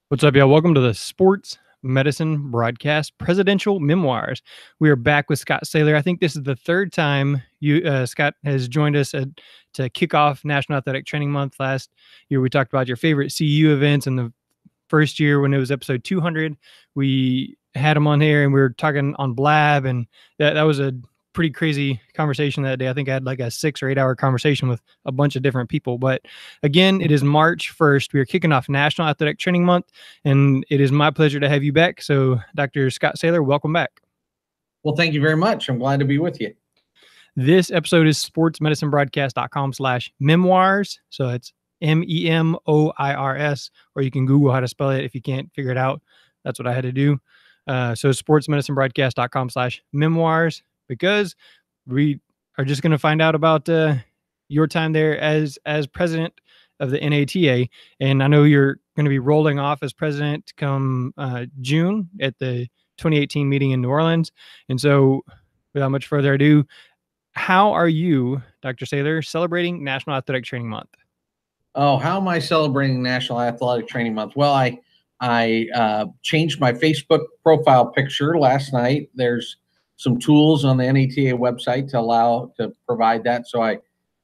What's up, y'all? Welcome to the Sports Medicine Broadcast Presidential Memoirs. We are back with Scott Saylor. I think this is the third time Scott has joined us to kick off National Athletic Training Month. Last year, we talked about your favorite CU events, and the first year when it was episode 200, we had him on here and we were talking on Blab, and that was a pretty crazy conversation that day. I think I had like a 6 or 8 hour conversation with a bunch of different people. But again, it is March 1st. We are kicking off National Athletic Training Month, and it is my pleasure to have you back. So, Dr. Scott Saylor, welcome back. Well, thank you very much. I'm glad to be with you. This episode is sportsmedicinebroadcast.com/memoirs. So it's MEMOIRS, or you can Google how to spell it if you can't figure it out. That's what I had to do. So sportsmedicinebroadcast.com/memoirs, because we are just going to find out about your time there as president of the NATA. And I know you're going to be rolling off as president come June at the 2018 meeting in New Orleans. And so without much further ado, how are you, Dr. Saylor, celebrating National Athletic Training Month? Oh, how am I celebrating National Athletic Training Month? Well, I changed my Facebook profile picture last night. There's some tools on the NATA website to provide that. So I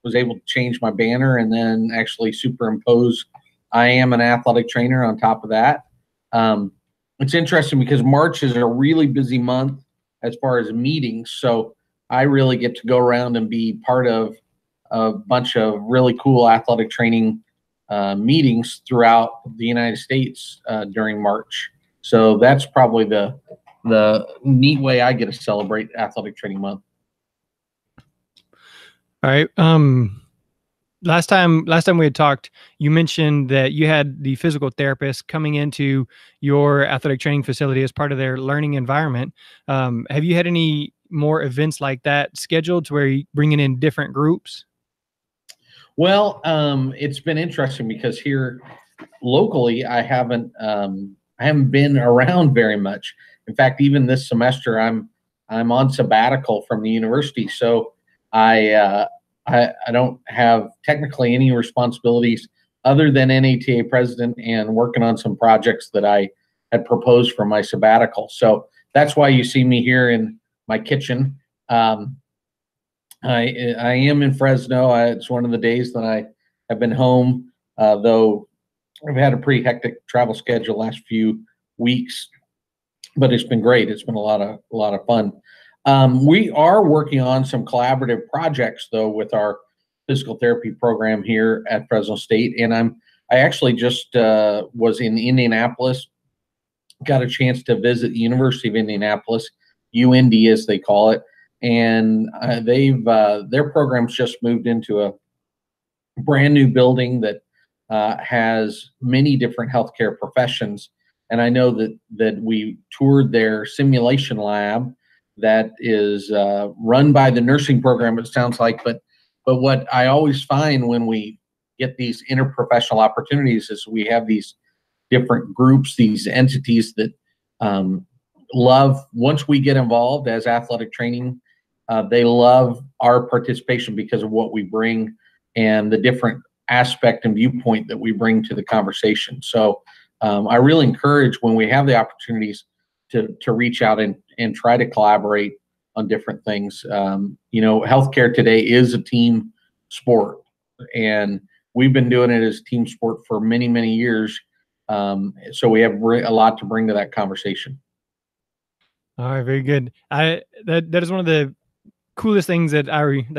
was able to change my banner and then actually superimpose I am an athletic trainer on top of that. It's interesting because March is a really busy month as far as meetings. So I really get to go around and be part of a bunch of really cool athletic training meetings throughout the United States during March. So that's probably the neat way I get to celebrate Athletic Training Month. All right. Last time we had talked, you mentioned that you had the physical therapist coming into your athletic training facility as part of their learning environment. Have you had any more events like that scheduled to where you're bringing in different groups? Well, it's been interesting because here locally, I haven't been around very much. In fact, even this semester, I'm on sabbatical from the university, so I don't have technically any responsibilities other than NATA president and working on some projects that I had proposed for my sabbatical. So that's why you see me here in my kitchen. I am in Fresno. It's one of the days that I have been home, though I've had a pretty hectic travel schedule last few weeks, but it's been great. It's been a lot of fun. We are working on some collaborative projects though with our physical therapy program here at Fresno State, and I actually just was in Indianapolis, got a chance to visit the University of Indianapolis, UIndy as they call it, and their program's just moved into a brand new building that has many different healthcare professions. And I know that we toured their simulation lab that is run by the nursing program, it sounds like. But what I always find when we get these interprofessional opportunities is we have these different groups, these entities that love, once we get involved as athletic training, they love our participation because of what we bring and the different aspect and viewpoint that we bring to the conversation. So I really encourage when we have the opportunities to reach out and try to collaborate on different things. Healthcare today is a team sport, and we've been doing it as a team sport for many, many years. So we have a lot to bring to that conversation. All right, very good. That is one of the coolest things that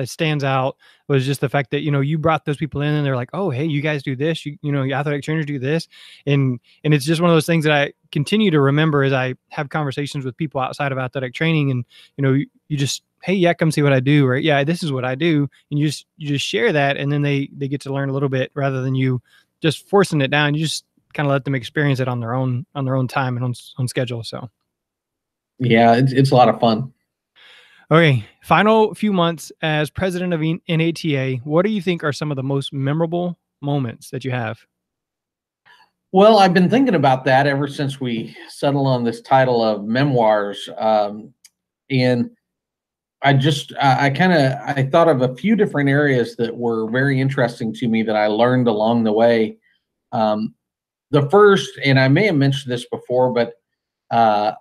stands out was just the fact that you brought those people in and they're like, oh, hey, you guys do this, your athletic trainers do this, and it's just one of those things that I continue to remember as I have conversations with people outside of athletic training, and you just, hey, yeah, come see what I do, right? Yeah, this is what I do, and you just share that, and then they get to learn a little bit rather than you just forcing it down. You just kind of let them experience it on their own time and on schedule. So yeah, it's a lot of fun. Okay, final few months as president of NATA, what do you think are some of the most memorable moments that you have? Well, I've been thinking about that ever since we settled on this title of Memoirs. And I thought of a few different areas that were very interesting to me that I learned along the way. the first, and I may have mentioned this before, but even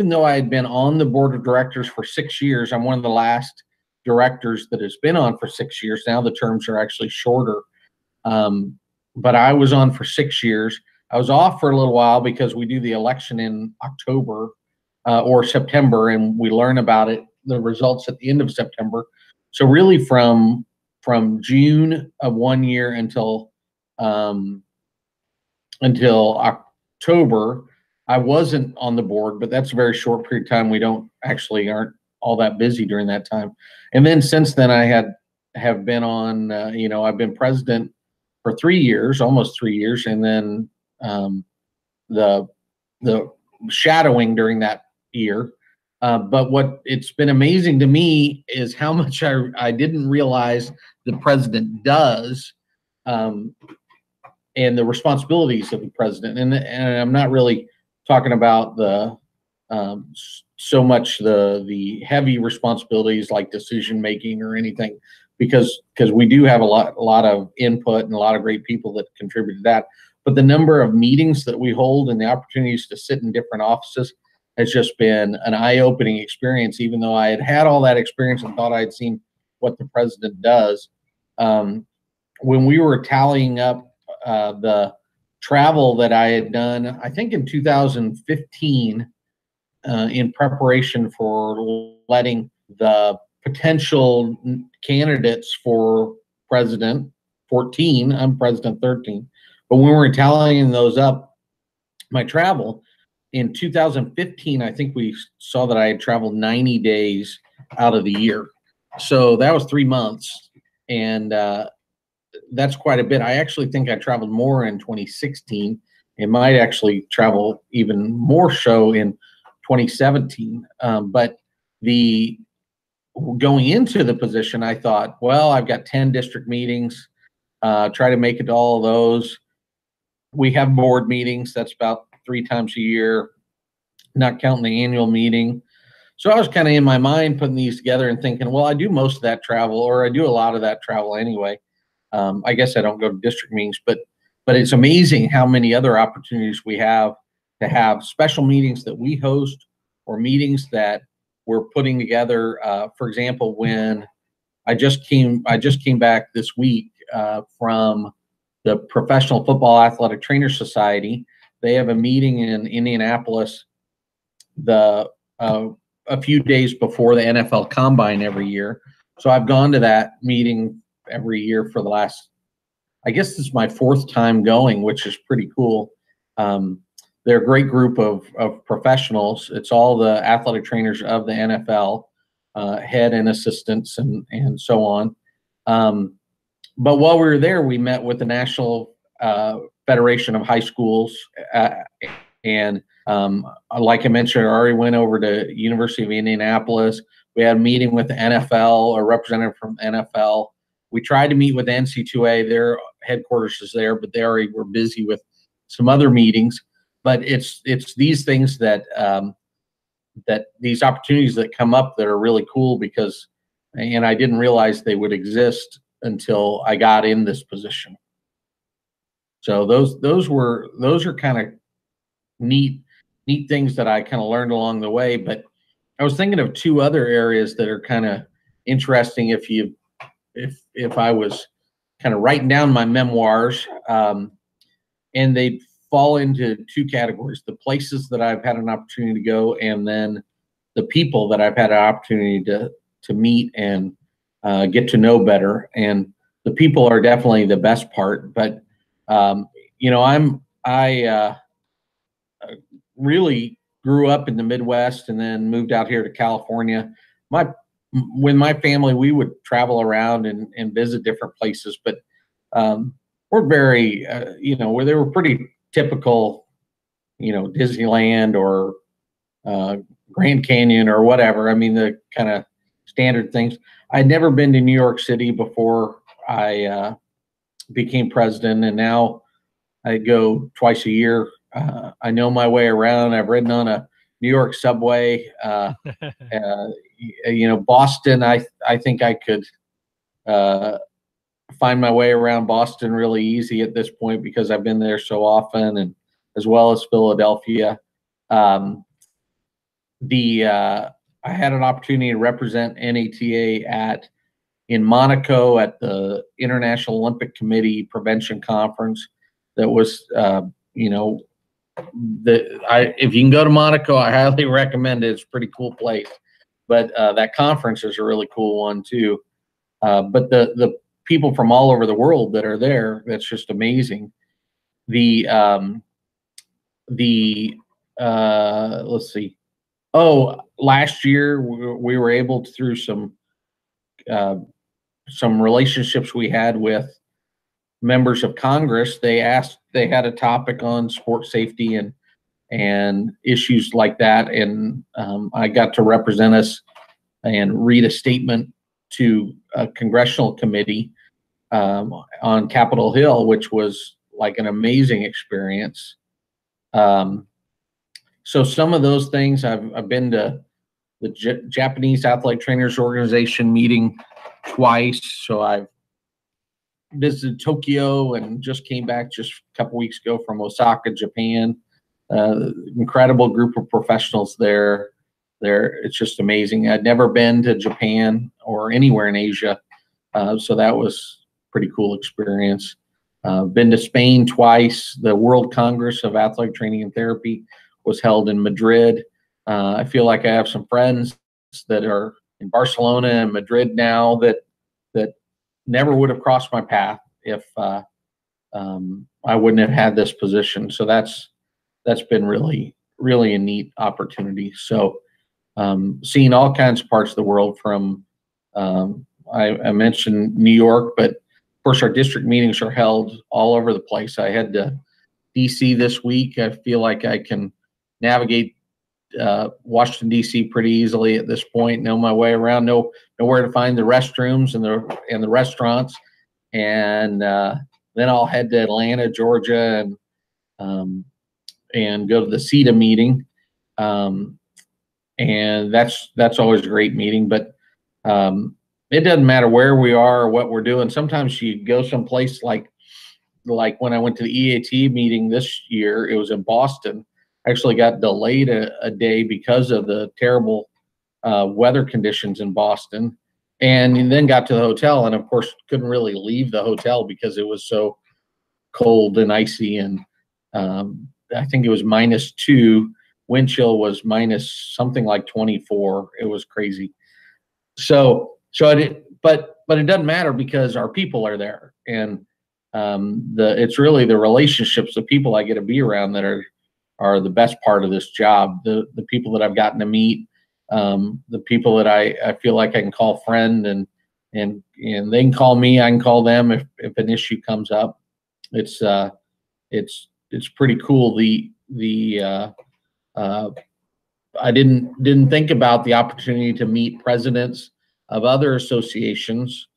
though I had been on the board of directors for 6 years, I'm one of the last directors that has been on for 6 years. Now the terms are actually shorter. But I was on for 6 years. I was off for a little while because we do the election in October or September, and we learn about the results at the end of September. So really from June of 1 year until October, I wasn't on the board, but that's a very short period of time. We aren't all that busy during that time. And then since then, I have been on, I've been president for 3 years, almost 3 years, and then the shadowing during that year. But what it's been amazing to me is how much I didn't realize the president does, and the responsibilities of the president. And I'm not really talking about so much the heavy responsibilities like decision making or anything, because we do have a lot of input and a lot of great people that contribute to that. But the number of meetings that we hold and the opportunities to sit in different offices has just been an eye-opening experience, even though I had all that experience and thought I'd seen what the president does. When we were tallying up the travel that I had done, I think in 2015, in preparation for letting the potential candidates for president 14, I'm president 13, but when we were tallying those up, my travel in 2015, I think we saw that I had traveled 90 days out of the year. So that was 3 months. And that's quite a bit. I actually think I traveled more in 2016. It might actually travel even more so in 2017. But going into the position, I thought, well, I've got 10 district meetings, try to make it to all of those. We have board meetings. That's about 3 times a year, not counting the annual meeting. So I was kind of in my mind putting these together and thinking, well, I do most of that travel, or I do a lot of that travel anyway. I guess I don't go to district meetings, but it's amazing how many other opportunities we have to have special meetings that we host, or meetings that we're putting together. For example, when I just came back this week from the Professional Football Athletic Trainers Society. They have a meeting in Indianapolis a few days before the NFL Combine every year. So I've gone to that meeting every year for the last, I guess this is my 4th time going, which is pretty cool. They're a great group of professionals. It's all the athletic trainers of the NFL, head and assistants and so on. But while we were there, we met with the National Federation of High Schools. And like I mentioned, I already went over to University of Indianapolis. We had a meeting with the NFL, a representative from NFL. We tried to meet with NC2A. Their headquarters is there, but they already were busy with some other meetings. But it's these things that these opportunities that come up that are really cool, and I didn't realize they would exist until I got in this position. So those are kind of neat things that I kind of learned along the way. But I was thinking of 2 other areas that are kind of interesting if I was kind of writing down my memoirs, and they fall into 2 categories: the places that I've had an opportunity to go, and then the people that I've had an opportunity to meet and get to know better. And the people are definitely the best part. But I really grew up in the Midwest and then moved out here to California. When my family, we would travel around and visit different places, but we're very, where they were pretty typical, Disneyland or Grand Canyon or whatever. I mean, the kind of standard things. I'd never been to New York City before I became president, and now I go twice a year. I know my way around. I've ridden on a New York subway. Boston, I think I could find my way around Boston really easy at this point because I've been there so often, and as well as Philadelphia. Um, I had an opportunity to represent NATA in Monaco at the International Olympic Committee Prevention Conference. That was, if you can go to Monaco, I highly recommend it. It's a pretty cool place. But that conference is a really cool one too. But the people from all over the world that are there, that's just amazing. Let's see. Oh, last year we were able to, through some relationships we had with members of Congress, they had a topic on sports safety and issues like that, and I got to represent us and read a statement to a congressional committee on Capitol Hill, which was like an amazing experience. So some of those things, I've been to the Japanese Athletic Trainers Organization meeting twice. So I've visited Tokyo and just came back just a couple weeks ago from Osaka, Japan. Incredible group of professionals there. It's just amazing. I'd never been to Japan or anywhere in Asia, so that was a pretty cool experience. Been to Spain twice. The World Congress of Athletic Training and Therapy was held in Madrid. I feel like I have some friends that are in Barcelona and Madrid now that never would have crossed my path if I wouldn't have had this position. So that's been really, really a neat opportunity. So seeing all kinds of parts of the world from, I mentioned New York, but of course our district meetings are held all over the place. I head to DC this week. I feel like I can navigate Washington D.C. pretty easily at this point. Know my way around. Know where to find the restrooms and the restaurants, and then I'll head to Atlanta, Georgia, and go to the CETA meeting, and that's always a great meeting. But it doesn't matter where we are or what we're doing. Sometimes you go someplace like when I went to the EAT meeting this year, it was in Boston. Actually got delayed a day because of the terrible weather conditions in Boston, and then got to the hotel, and of course couldn't really leave the hotel because it was so cold and icy, and I think it was -2. Wind chill was minus something like 24. It was crazy. But it doesn't matter because our people are there, and it's really the relationships, the people I get to be around that are the best part of this job. The people that I've gotten to meet, the people that I feel like I can call friend, and they can call me, I can call them if an issue comes up. It's pretty cool. I didn't think about the opportunity to meet presidents of other associations,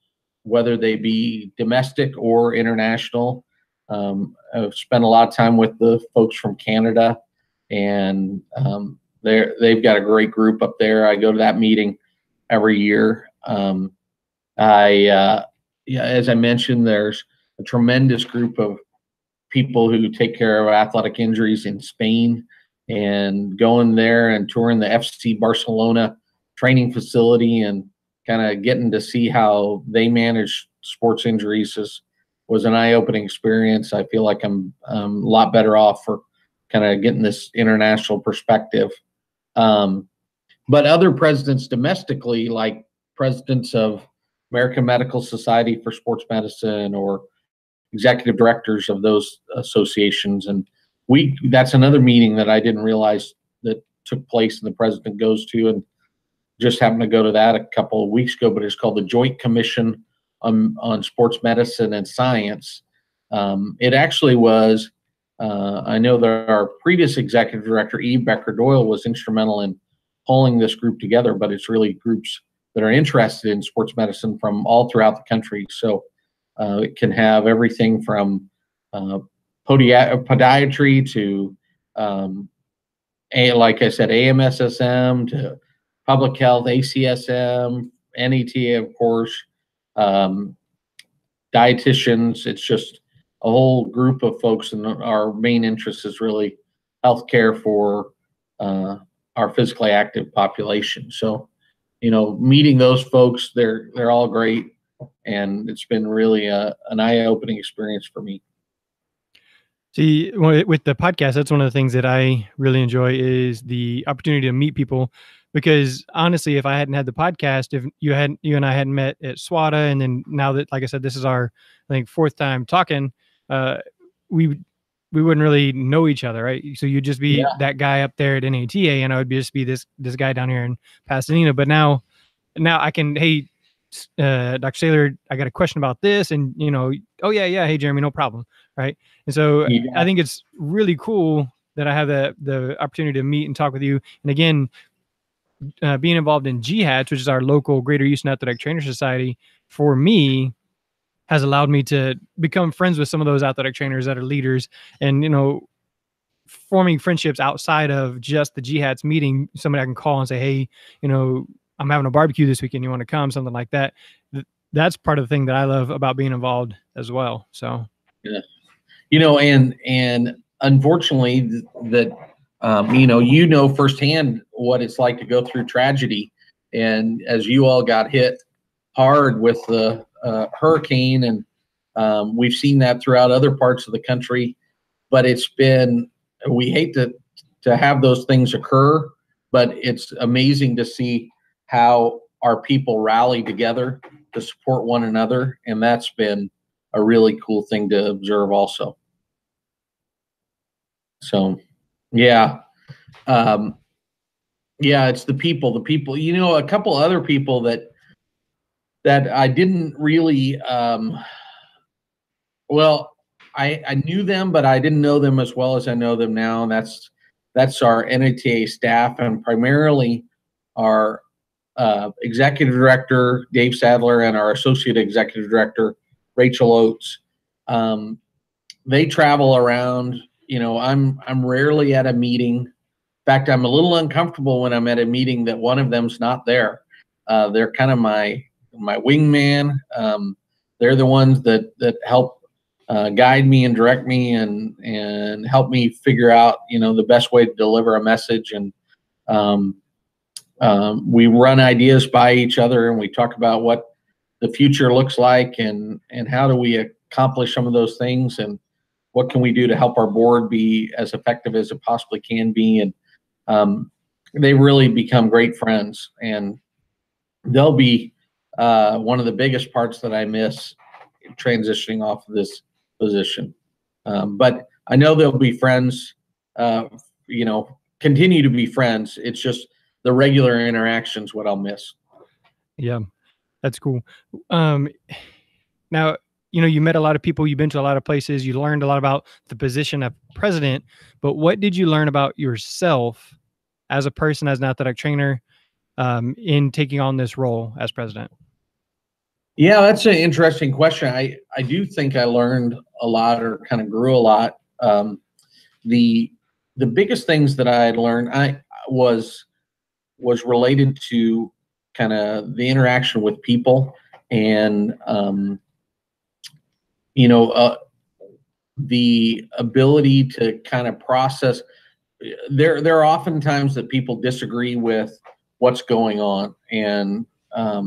whether they be domestic or international. I've spent a lot of time with the folks from Canada, and they've got a great group up there. I go to that meeting every year. As I mentioned, there's a tremendous group of people who take care of athletic injuries in Spain, and going there and touring the FC Barcelona training facility and kind of getting to see how they manage sports injuries was an eye-opening experience. I feel like I'm a lot better off for kind of getting this international perspective. But other presidents domestically, like presidents of American Medical Society for Sports Medicine or executive directors of those associations, and that's another meeting that I didn't realize that took place and the president goes to, and just happened to go to that a couple of weeks ago. But it's called the Joint Commission on Sports Medicine and Science. It actually was, I know that our previous executive director, Eve Becker Doyle, was instrumental in pulling this group together, but it's really groups that are interested in sports medicine from all throughout the country. So it can have everything from podiatry to, like I said, AMSSM to public health, ACSM, NETA, of course, dietitians. It's just a whole group of folks, and our main interest is really healthcare for our physically active population. So, meeting those folks, they're all great, and it's been really an eye-opening experience for me. See, with the podcast, that's one of the things that I really enjoy is the opportunity to meet people. Because honestly, if I hadn't had the podcast, if you and I hadn't met at SWATA, and then now that, like I said, this is our, I think, fourth time talking, we wouldn't really know each other, right? So you'd just be that guy up there at NATA, and I would just be this guy down here in Pasadena. But now I can, hey, Dr. Saylor, I got a question about this, and oh yeah, hey Jeremy, no problem, right? And so I think it's really cool that I have the opportunity to meet and talk with you. And again, being involved in GHats, which is our local Greater Houston Athletic Trainer Society, for me has allowed me to become friends with some of those athletic trainers that are leaders, and forming friendships outside of just the GHats meeting. Somebody I can call and say, hey, I'm having a barbecue this weekend, you want to come, something like that. That's part of the thing that I love about being involved as well. So and unfortunately that firsthand what it's like to go through tragedy, and as you all got hit hard with the hurricane, and we've seen that throughout other parts of the country. But we hate to have those things occur, but it's amazing to see how our people rally together to support one another, and that's been a really cool thing to observe also. So it's the people, a couple other people that I didn't really, I knew them, but I didn't know them as well as I know them now. And that's our NATA staff, and primarily our executive director, Dave Sadler, and our associate executive director, Rachel Oates. They travel around. I'm rarely at a meeting. In fact, I'm a little uncomfortable when I'm at a meeting that one of them's not there. They're kind of my wingman. They're the ones that help guide me and direct me and help me figure out the best way to deliver a message. And we run ideas by each other, and we talk about what the future looks like, and how do we accomplish some of those things, and what can we do to help our board be as effective as it possibly can be. And they really become great friends, and they'll be one of the biggest parts that I miss transitioning off of this position. But I know they'll be friends, continue to be friends. It's just the regular interactions what I'll miss. Yeah, that's cool. Now, you met a lot of people, you've been to a lot of places, you learned a lot about the position of president, but what did you learn about yourself as a person, as an athletic trainer, in taking on this role as president? Yeah, that's an interesting question. I do think I learned a lot, or kind of grew a lot. The biggest things that I had learned was related to kind of the interaction with people, and the ability to kind of process. There are often times that people disagree with what's going on, and I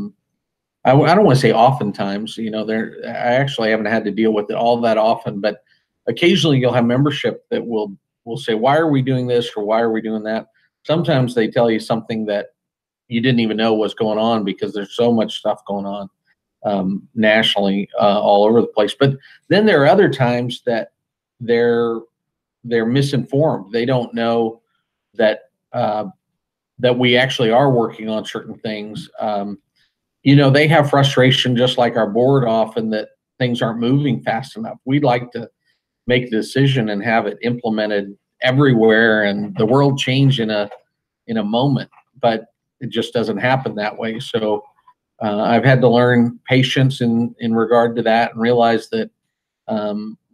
don't want to say oftentimes. I actually haven't had to deal with it all that often, but occasionally you'll have membership that will say, why are we doing this, or why are we doing that? Sometimes they tell you something that you didn't even know was going on, because there's so much stuff going on nationally, all over the place. But then there are other times that they're misinformed. They don't know that we actually are working on certain things. They have frustration, just like our board, often, that things aren't moving fast enough. We'd like to make a decision and have it implemented everywhere, and the world change in a moment, but it just doesn't happen that way. So I've had to learn patience in regard to that, and realize that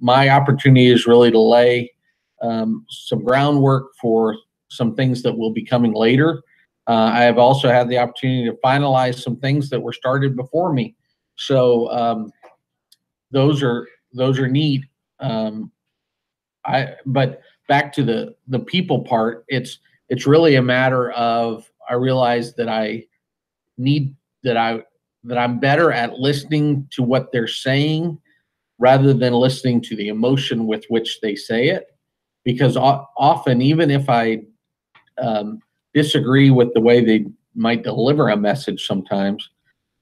my opportunity is really to lay some groundwork for some things that will be coming later. I have also had the opportunity to finalize some things that were started before me. So those are neat. But back to the people part, it's really a matter of, I realize that I'm better at listening to what they're saying rather than listening to the emotion with which they say it. Because often, even if I disagree with the way they might deliver a message, sometimes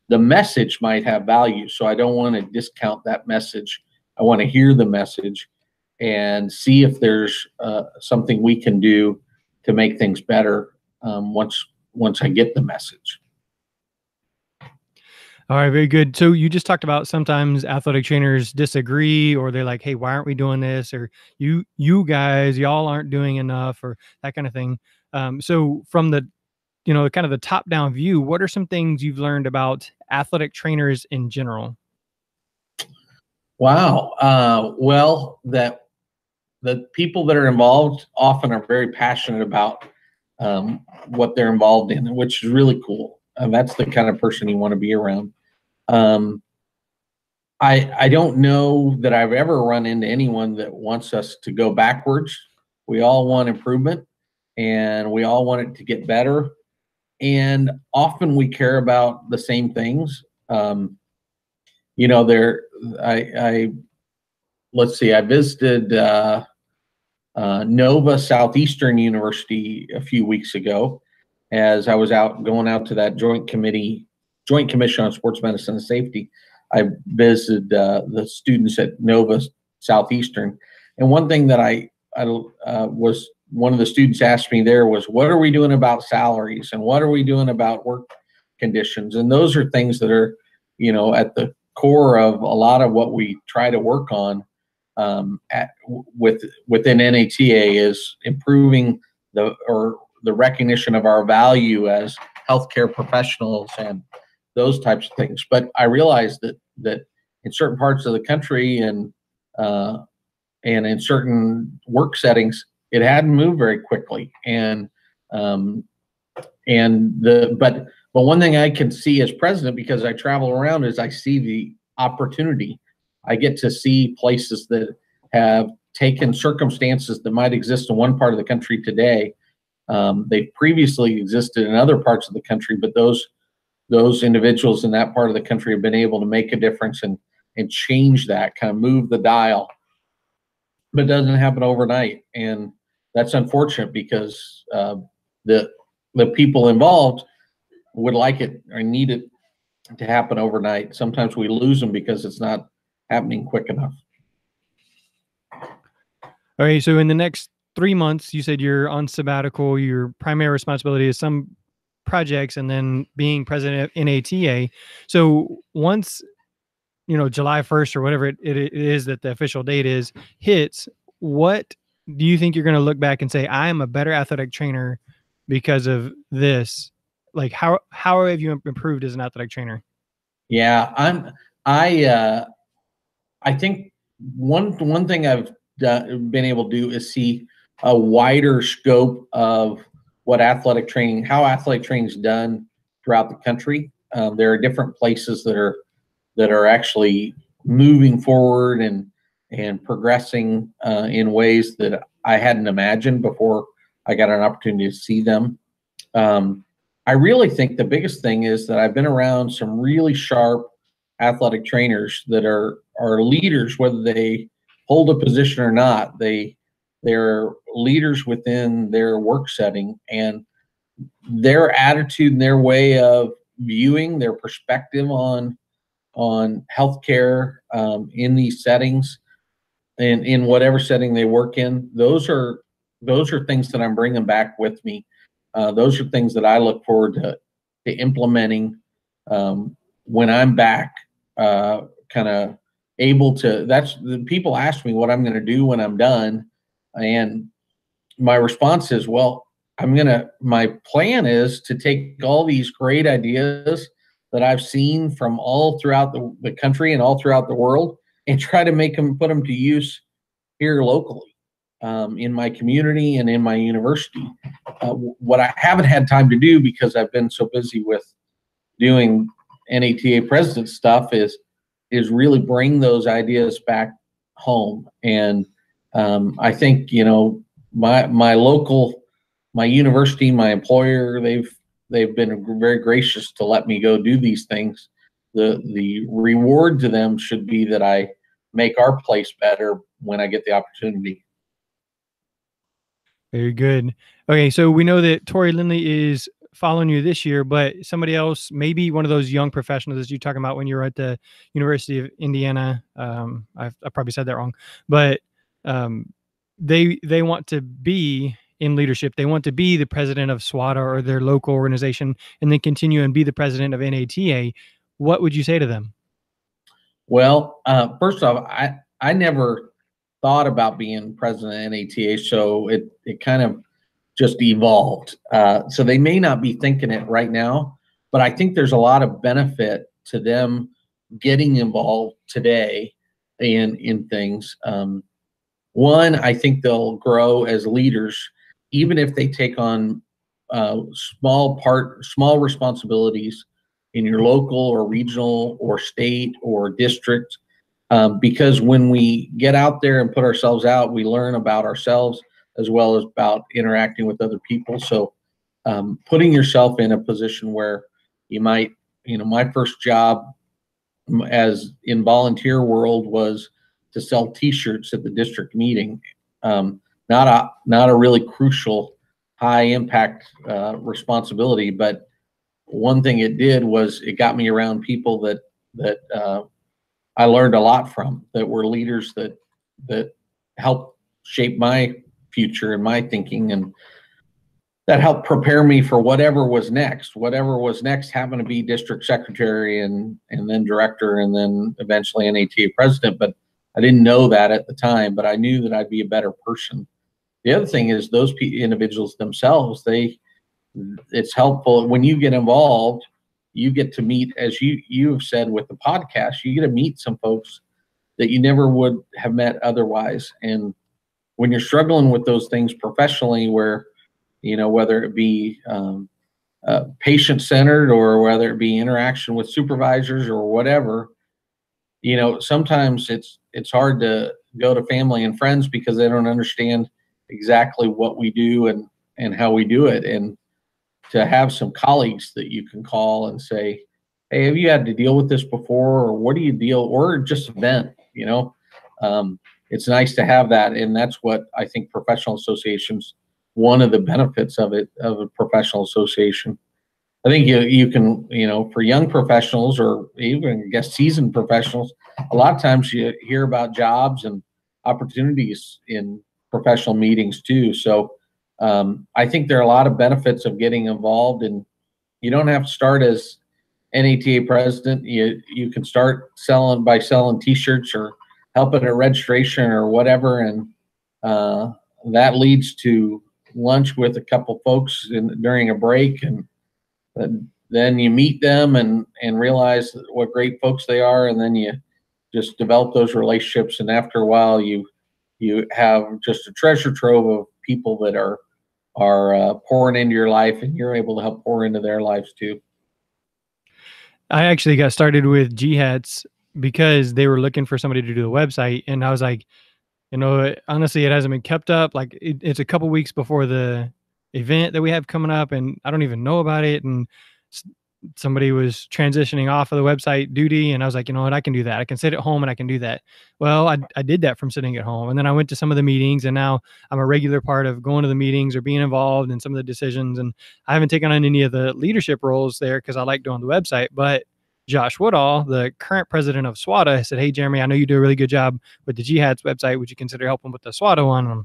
the message might have value. So I don't want to discount that message. I want to hear the message and see if there's something we can do to make things better once I get the message. All right, very good. So you just talked about sometimes athletic trainers disagree, or they're like, "Hey, why aren't we doing this?" Or you guys, y'all aren't doing enough, or that kind of thing. So from the, kind of the top-down view, what are some things you've learned about athletic trainers in general? Wow. Well, that the people that are involved often are very passionate about what they're involved in, which is really cool. That's the kind of person you want to be around. I don't know that I've ever run into anyone that wants us to go backwards. We all want improvement, and we all want it to get better. And often we care about the same things. Let's see, I visited Nova Southeastern University a few weeks ago, as I was going out to that Joint Commission on Sports Medicine and Safety. I visited the students at Nova Southeastern, and one thing that was one of the students asked me there was, what are we doing about salaries, and what are we doing about work conditions? And those are things that are, at the core of a lot of what we try to work on within NATA, is improving the recognition of our value as healthcare professionals and those types of things. But I realized that in certain parts of the country and in certain work settings, it hadn't moved very quickly. But one thing I can see as president, because I travel around, is I see the opportunity. I get to see places that have taken circumstances that might exist in one part of the country today. They previously existed in other parts of the country, but those individuals in that part of the country have been able to make a difference and change that, kind of move the dial. But it doesn't happen overnight, and that's unfortunate, because the people involved would like it or need it to happen overnight. Sometimes we lose them because it's not happening quick enough. All right, so in the next 3 months, you said you're on sabbatical. Your primary responsibility is some projects, and then being president of NATA. So once, July 1st or whatever it is that the official date is hits, what do you think you're going to look back and say, I am a better athletic trainer because of this? Like, how have you improved as an athletic trainer? Yeah, I think one thing I've been able to do is see a wider scope of how athletic training is done throughout the country. There are different places that are actually moving forward and progressing in ways that I hadn't imagined before I got an opportunity to see them. I really think the biggest thing is that I've been around some really sharp athletic trainers that are leaders, whether they hold a position or not. They're leaders within their work setting, and their attitude and their way of viewing, their perspective on healthcare in these settings, and in whatever setting they work in, those are things that I'm bringing back with me. Those are things that I look forward to implementing when I'm back, kind of able to. People ask me what I'm going to do when I'm done, and my response is, well, my plan is to take all these great ideas that I've seen from all throughout the country and all throughout the world, and try to put them to use here locally, in my community and in my university. What I haven't had time to do, because I've been so busy with doing NATA president stuff, is is really bring those ideas back home. And I think, you know, my local, my university, my employer, they've been very gracious to let me go do these things. The reward to them should be that I make our place better when I get the opportunity. Very good. Okay, so we know that Tori Lindley is following you this year, but somebody else, maybe one of those young professionals that you're talking about when you were at the University of Indiana. I probably said that wrong, but um, they want to be in leadership. They want to be the president of SWATA or their local organization, and then continue and be the president of NATA. What would you say to them? Well, first off, I never thought about being president of NATA, so it kind of just evolved. So they may not be thinking it right now, but I think there's a lot of benefit to them getting involved today in things. One, I think they'll grow as leaders, even if they take on small responsibilities in your local or regional or state or district. Because when we get out there and put ourselves out, we learn about ourselves as well as about interacting with other people. So putting yourself in a position where you might, you know, my first job as in volunteer world was to sell T-shirts at the district meeting. Not a really crucial high impact responsibility, but one thing it did was it got me around people that I learned a lot from, that were leaders that helped shape my future and my thinking, and that helped prepare me for whatever was next. Whatever was next happened to be district secretary and then director and then eventually NATA president. But I didn't know that at the time, but I knew that I'd be a better person. The other thing is those individuals themselves, it's helpful when you get involved. You get to meet, as you have said with the podcast, you get to meet some folks that you never would have met otherwise. And when you're struggling with those things professionally, where, you know, whether it be patient-centered or whether it be interaction with supervisors or whatever, you know, sometimes it's hard to go to family and friends because they don't understand exactly what we do and how we do it. And to have some colleagues that you can call and say, hey, have you had to deal with this before? Or what do you deal, or just vent, you know? It's nice to have that. And that's what I think professional associations, one of the benefits of it, of a professional association. I think you can, you know, for young professionals or even, I guess, seasoned professionals, a lot of times you hear about jobs and opportunities in professional meetings too. So I think there are a lot of benefits of getting involved, and you don't have to start as NATA president. You can start by selling T-shirts or helping at registration or whatever, and that leads to lunch with a couple folks during a break, and then you meet them and realize what great folks they are, and then you just develop those relationships, and after a while you have just a treasure trove of people that are pouring into your life, and you're able to help pour into their lives too. I actually got started with GHats because they were looking for somebody to do the website, and I was like, you know, honestly, it hasn't been kept up. Like it's a couple weeks before the event that we have coming up, and I don't even know about it. And somebody was transitioning off of the website duty, and I was like, you know what, I can do that. I can sit at home and I can do that. Well, I did that from sitting at home, and then I went to some of the meetings, and now I'm a regular part of going to the meetings or being involved in some of the decisions. And I haven't taken on any of the leadership roles there because I like doing the website. But Josh Woodall, the current president of SWATA, said, hey, Jeremy, I know you do a really good job with the GHats website. Would you consider helping with the SWATA one? And,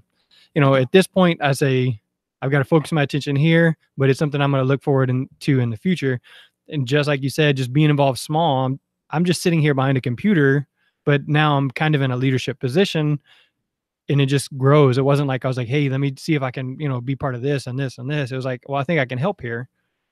you know, at this point, I say, I've got to focus my attention here, but it's something I'm going to look forward to in the future. And just like you said, just being involved small, I'm just sitting here behind a computer, but now I'm kind of in a leadership position, and it just grows. It wasn't like I was like, hey, let me see if I can, you know, be part of this and this and this. It was like, well, I think I can help here.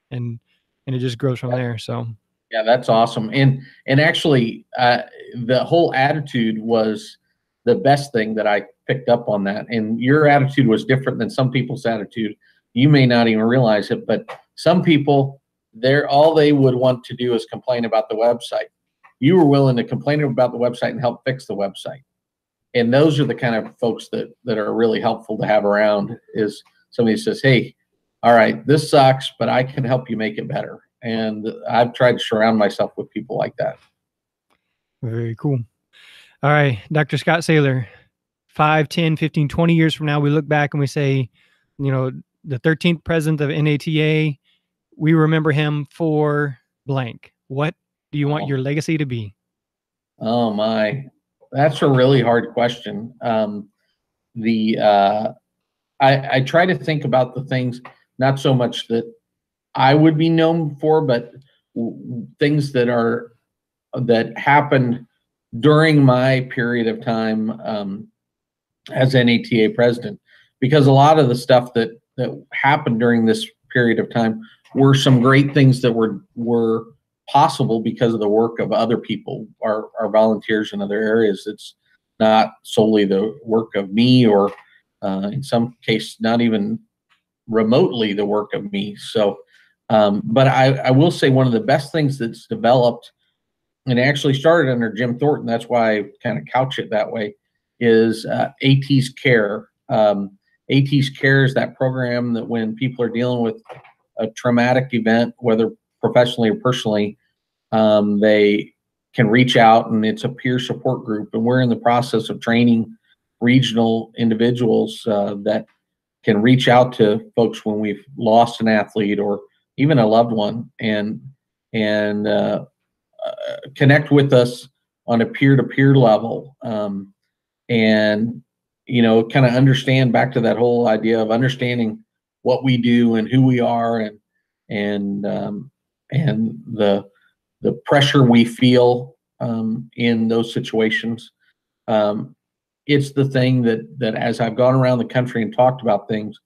And it just grows from there. So yeah, that's awesome. And actually, the whole attitude was the best thing that I picked up on that. And your attitude was different than some people's attitude. You may not even realize it, but some people, all they would want to do is complain about the website. you were willing to complain about the website and help fix the website. And those are the kind of folks that are really helpful to have around, is somebody who says, hey, all right, this sucks, but I can help you make it better. And I've tried to surround myself with people like that. Very cool. All right, Dr. Scott Saylor, 5, 10, 15, 20 years from now, we look back and we say, the 13th president of NATA, we remember him for blank. What do you want your legacy to be? Oh my, that's a really hard question. I try to think about the things, not so much that I would be known for, but things that happened during my period of time as NATA president, because a lot of the stuff that happened during this period of time were some great things that were possible because of the work of other people, our volunteers in other areas. It's not solely the work of me, or in some case, not even remotely the work of me. So, but I will say one of the best things that's developed, and actually started under Jim Thornton, that's why I kind of couch it that way, is AT's Care. AT's Care is that program that when people are dealing with a traumatic event, whether professionally or personally, they can reach out, and it's a peer support group. And we're in the process of training regional individuals that can reach out to folks when we've lost an athlete or even a loved one, and connect with us on a peer-to-peer level, and kind of understand, back to that whole idea of understanding what we do and who we are, and the pressure we feel in those situations. It's the thing that as I've gone around the country and talked about things,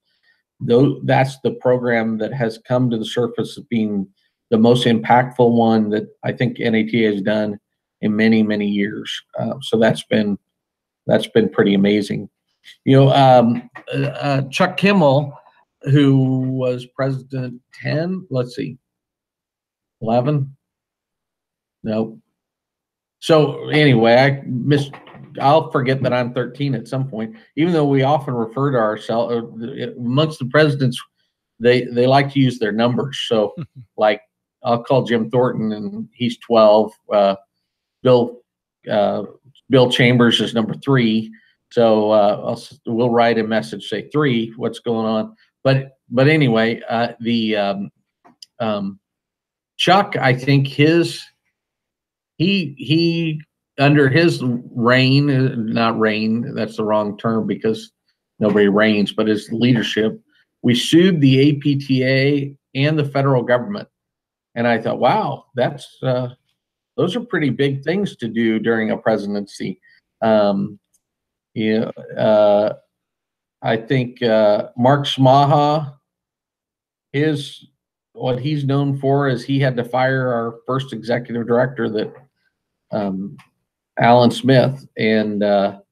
that's the program that has come to the surface as being the most impactful one that I think NATA has done in many, many years. So that's been pretty amazing. Chuck Kimmel, who was president 10, 11. Nope. So anyway, I'll forget that I'm 13 at some point, even though we often refer to ourselves amongst the presidents. They like to use their numbers. So like, I'll call Jim Thornton and he's 12. Bill Chambers is number 3. So we'll write a message, say 3, what's going on? But anyway, Chuck, I think he under his reign, not reign, that's the wrong term because nobody reigns, but his leadership, we sued the APTA and the federal government. And I thought, wow, those are pretty big things to do during a presidency. I think Mark Smaha, what he's known for is he had to fire our first executive director, that Alan Smith, and not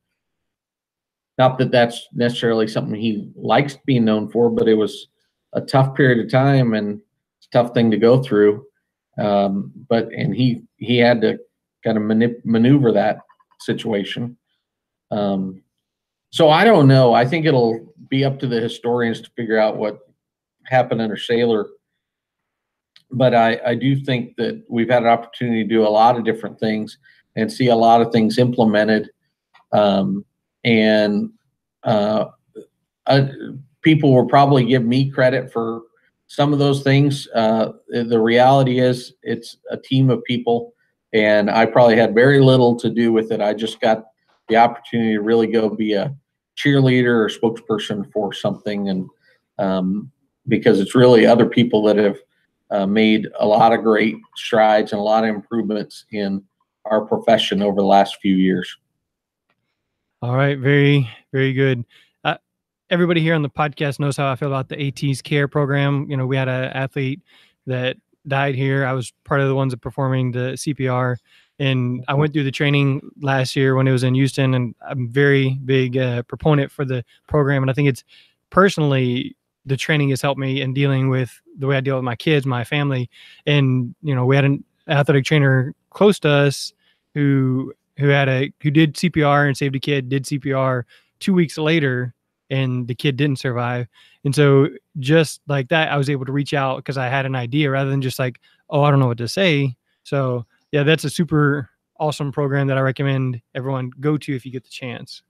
that that's necessarily something he likes being known for, but it was a tough period of time and it's a tough thing to go through. And he had to kind of maneuver that situation. So I don't know. I think it'll be up to the historians to figure out what happened under Saylor. But I do think that we've had an opportunity to do a lot of different things and see a lot of things implemented. People will probably give me credit for some of those things. The reality is it's a team of people, and I probably had very little to do with it. I just got the opportunity to really go be a cheerleader or spokesperson for something, and because it's really other people that have made a lot of great strides and a lot of improvements in our profession over the last few years. All right. Very, very good. Everybody here on the podcast knows how I feel about the AT's Care program. We had an athlete that died here. I was part of the ones that performing the CPR, and I went through the training last year when it was in Houston, and I'm very big proponent for the program. And I think it's personally, the training has helped me in dealing with the way I deal with my kids, my family. And, we had athletic trainer close to us who did CPR and saved a kid, did CPR 2 weeks later, and the kid didn't survive. And so just like that, I was able to reach out because I had an idea rather than just like, oh, I don't know what to say. So yeah, that's a super awesome program that I recommend everyone go to if you get the chance.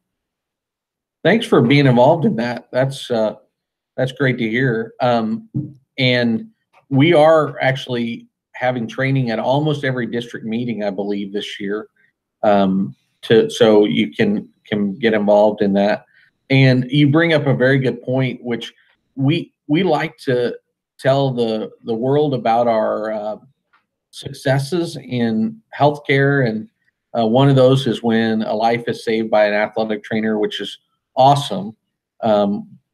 Thanks for being involved in that. That's great to hear. And we are actually having training at almost every district meeting, I believe, this year. So you can get involved in that. And you bring up a very good point, which we like to tell the world about our successes in healthcare, and one of those is when a life is saved by an athletic trainer, which is awesome.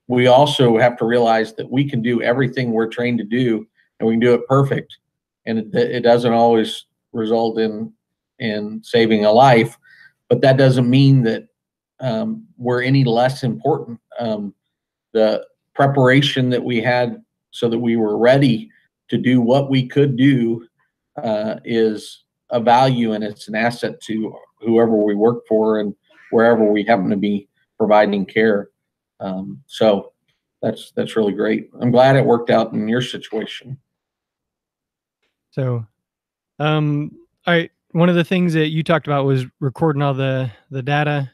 We also have to realize that we can do everything we're trained to do, and we can do it perfect. And it doesn't always result in saving a life, but that doesn't mean that we're any less important. The preparation that we had so that we were ready to do what we could do is a value, and it's an asset to whoever we work for and wherever we happen to be providing care. So that's really great. I'm glad it worked out in your situation. So, all right. One of the things that you talked about was recording all the data.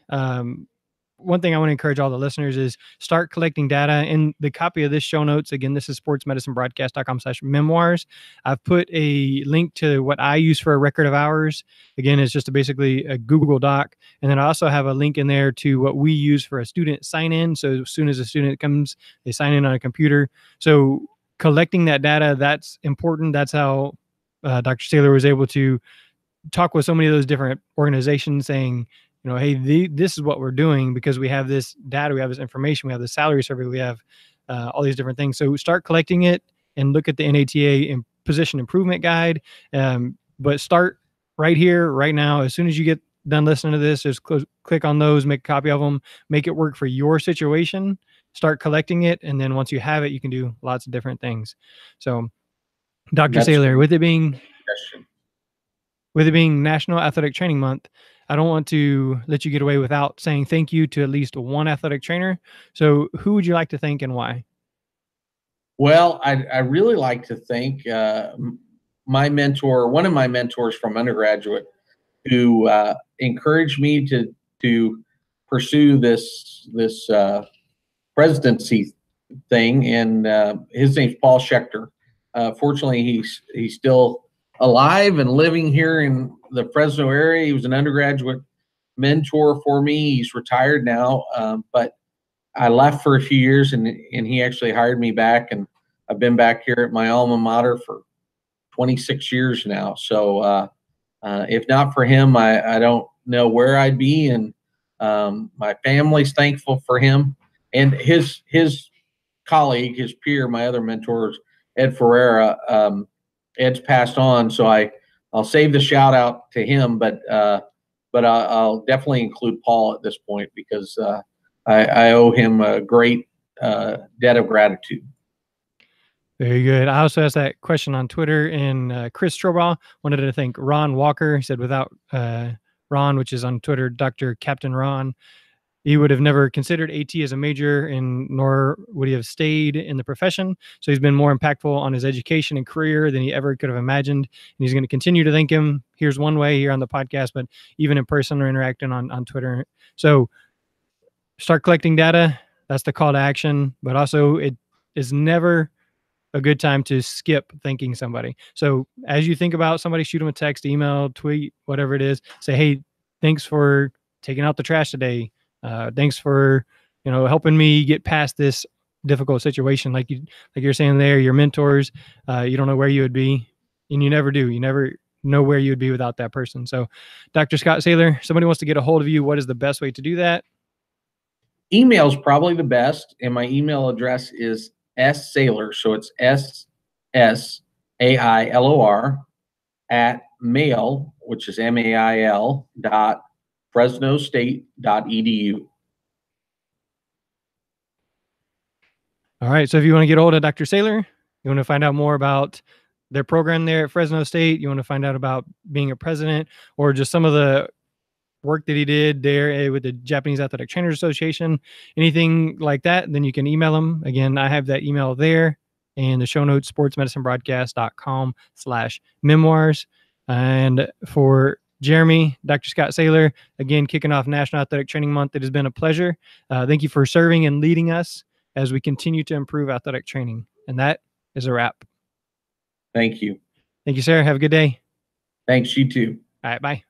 One thing I want to encourage all the listeners is start collecting data. In the copy of this show notes, again, this is sportsmedicinebroadcast.com/memoirs. I've put a link to what I use for a record of hours. Again, it's just basically a Google Doc. And then I also have a link in there to what we use for a student sign in. So as soon as a student comes, they sign in on a computer. So collecting that data, that's important. That's how Dr. Saylor was able to talk with so many of those different organizations saying, you know, hey, this is what we're doing because we have this data, we have this information, we have the salary survey, we have all these different things. So start collecting it and look at the NATA position improvement guide. But start right here, right now. As soon as you get done listening to this, just click on those, make a copy of them, make it work for your situation, start collecting it. And then once you have it, you can do lots of different things. So Dr. Saylor, with it being National Athletic Training Month, I don't want to let you get away without saying thank you to at least one athletic trainer. So who would you like to thank and why? Well, I really like to thank my mentor, one of my mentors from undergraduate, who encouraged me to pursue this presidency thing, and his name's Paul Schechter. Fortunately, he's still alive and living here in the Fresno area. He was an undergraduate mentor for me. He's retired now, but I left for a few years, and he actually hired me back, and I've been back here at my alma mater for 26 years now. So if not for him, I don't know where I'd be, and my family's thankful for him. And his colleague, his peer, my other mentors, Ed Ferreira, Ed's passed on, so I'll save the shout out to him, but I'll definitely include Paul at this point because I owe him a great debt of gratitude. Very good. I also asked that question on Twitter, and Chris Strobaugh wanted to thank Ron Walker. He said without Ron, which is on Twitter, Dr. Captain Ron, he would have never considered AT as a major, and nor would he have stayed in the profession. So he's been more impactful on his education and career than he ever could have imagined. And he's going to continue to thank him. Here's one way here on the podcast, but even in person or interacting on Twitter. So start collecting data. That's the call to action. But also, it is never a good time to skip thanking somebody. So as you think about somebody, shoot them a text, email, tweet, whatever it is. Say, hey, thanks for taking out the trash today. Thanks for, helping me get past this difficult situation. Like you're saying there, your mentors, you don't know where you would be, and you never do. You never know where you would be without that person. So Dr. Scott Saylor, somebody wants to get a hold of you. What is the best way to do that? Email is probably the best. And my email address is ssaylor. So it's SSAILOR at mail, which is MAIL .fresnostate.edu. All right. So if you want to get hold of Dr. Saylor, you want to find out more about their program there at Fresno State, you want to find out about being a president or just some of the work that he did there with the Japanese Athletic Trainers Association, anything like that, then you can email him. Again, I have that email there and the show notes, sportsmedicinebroadcast.com/memoirs. And for Jeremy, Dr. Scott Saylor, again, kicking off National Athletic Training Month, it has been a pleasure. Thank you for serving and leading us as we continue to improve athletic training. And that is a wrap. Thank you. Thank you, sir. Have a good day. Thanks, you too. All right, bye.